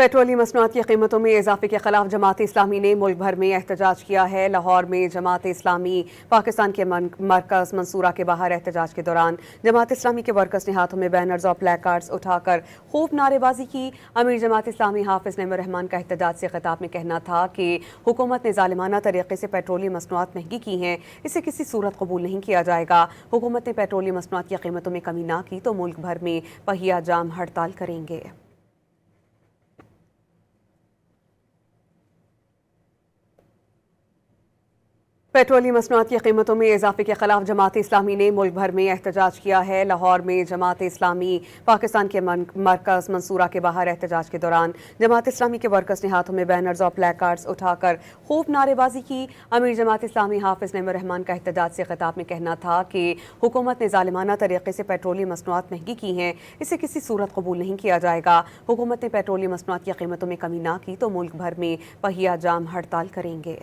Petroleum मसनूआत की कीमतों में इजाफे के खिलाफ जमात इस्लामी ने मुल्क भर में एहतजाज किया है। लाहौर में जमात इस्लामी पाकिस्तान के मरकज़ मंसूरा के बाहर एहतजाज के दौरान जमात इस्लामी के वर्कर्स ने हाथों में बैनर्स और प्ले कार्ड्स उठाकर खूब नारेबाजी की। अमीर जमात इस्लामी हाफिज नईमुर रहमान का एहतजाज से खिताब में कहना था कि हुकूमत ने जालिमाना तरीके से पेट्रोलियम मसनूआत महंगी की हैं, इसे किसी सूरत कबूल नहीं किया जाएगा। हुकूमत ने पेट्रोलियम मसनूआत की कीमतों में कमी ना की तो मुल्क भर में पहिया जाम हड़ताल करेंगे। पेट्रोलियम मसनूआत की कीमतों में इजाफे के खिलाफ जमात इस्लामी ने मुल्क भर में एहतजाज किया है। लाहौर में जमात इस्लामी पाकिस्तान के मरकज़ मंसूरा के बाहर एहतजाज के दौरान जमात इस्लामी के वर्कर्स ने हाथों में बैनर्स और प्ले कार्ड्स उठाकर खूब नारेबाजी की। अमीर जमात इस्लामी हाफिज नईमुर रहमान का एहतजाज से खिताब में कहना था कि हुकूमत ने जालिमाना तरीके से पेट्रोलियम मसनूआत महंगी की हैं, इसे किसी सूरत कबूल नहीं किया जाएगा। हुकूमत ने पेट्रोलियम मसनूआत की कीमतों में कमी ना की तो मुल्क भर में पहिया जाम हड़ताल करेंगे।